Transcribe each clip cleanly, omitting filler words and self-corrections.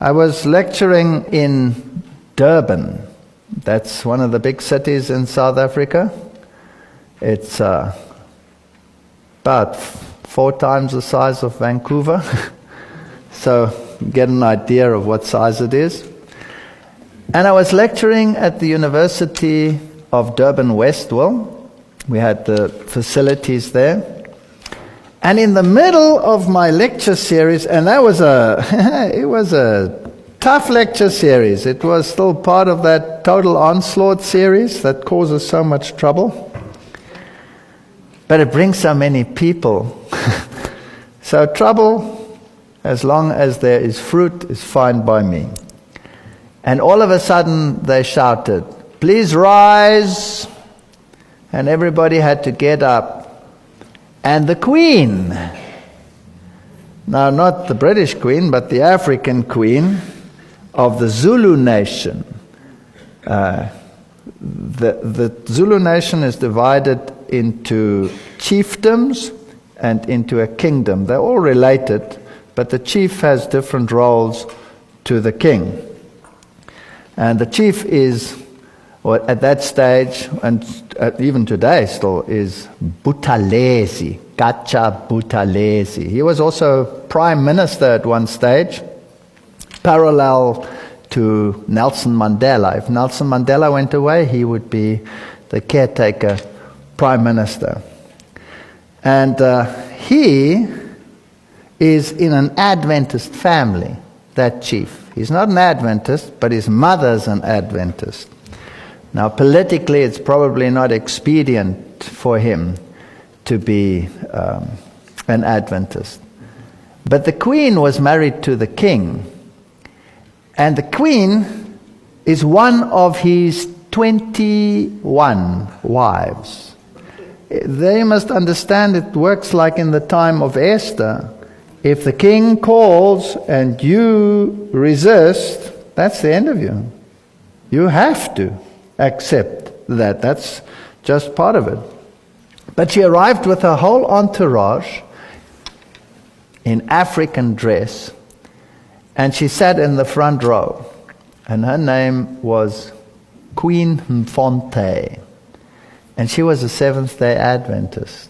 I was lecturing in Durban. That's one of the big cities in South Africa. It's about 4 times the size of Vancouver. So get an idea of what size it is. And I was lecturing at the University of Durban Westville. We had the facilities there. And in the middle of my lecture series, and that was it was a tough lecture series. It was still part of that Total Onslaught series that causes so much trouble. But it brings so many people. So trouble, as long as there is fruit, is fine by me. And all of a sudden they shouted, "Please rise!" And everybody had to get up. And the Queen, now not the British Queen, but the African Queen of the Zulu nation. The Zulu nation is divided into chiefdoms and into a kingdom. They're all related, but the chief has different roles to the king. And the chief is, or at that stage, and even today still, is Buthelezi, Gatsha Buthelezi. He was also prime minister at one stage, parallel to Nelson Mandela. If Nelson Mandela went away, he would be the caretaker prime minister. And he is in an Adventist family, that chief. He's not an Adventist, but his mother's an Adventist. Now, politically, it's probably not expedient for him to be an Adventist. But the Queen was married to the king. And the Queen is one of his 21 wives. They must understand it works like in the time of Esther. If the king calls and you resist, that's the end of you. You have to accept that. That's just part of it. But she arrived with her whole entourage in African dress, and she sat in the front row, and her name was Queen Mfonte, and she was a Seventh-day Adventist.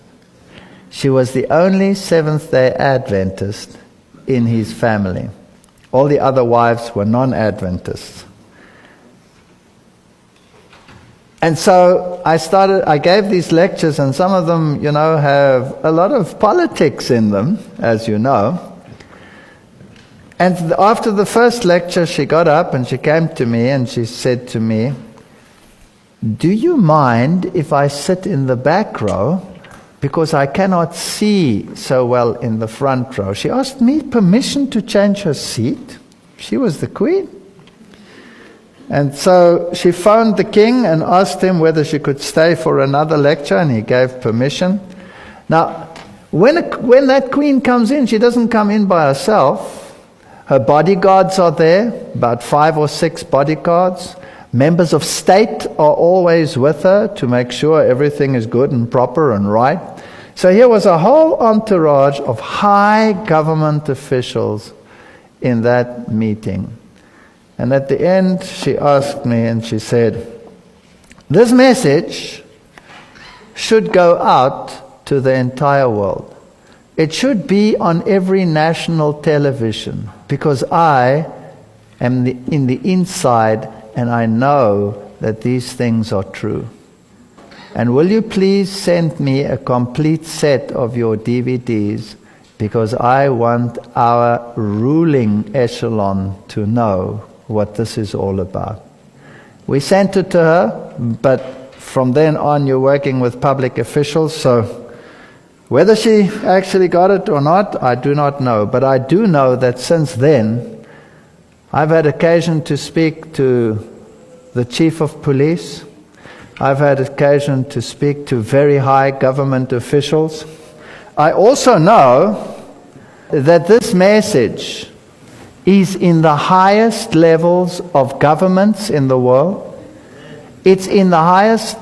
She was the only Seventh-day Adventist in his family. All the other wives were non-Adventists. And so I gave these lectures, and some of them, have a lot of politics in them, as you know. And after the first lecture, she got up and she came to me and she said to me, "Do you mind if I sit in the back row? Because I cannot see so well in the front row." She asked me permission to change her seat. She was the Queen. And so she phoned the king and asked him whether she could stay for another lecture, and he gave permission. Now, when that queen comes in, she doesn't come in by herself. Her bodyguards are there, about 5 or 6 bodyguards. Members of state are always with her to make sure everything is good and proper and right. So here was a whole entourage of high government officials in that meeting. And at the end, she asked me and she said, "This message should go out to the entire world. It should be on every national television, because I am in the inside and I know that these things are true. And will you please send me a complete set of your DVDs, because I want our ruling echelon to know what this is all about." We sent it to her, but from then on you're working with public officials, so whether she actually got it or not, I do not know. But I do know that since then, I've had occasion to speak to the chief of police. I've had occasion to speak to very high government officials. I also know that this message is in the highest levels of governments in the world. It's in the highest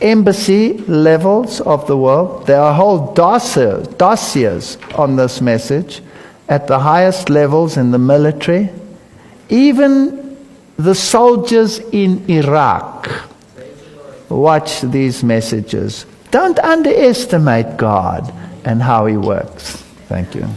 embassy levels of the world. There are whole dossiers on this message at the highest levels in the military, Even the soldiers in Iraq watch these messages. Don't underestimate God and how He works. Thank you.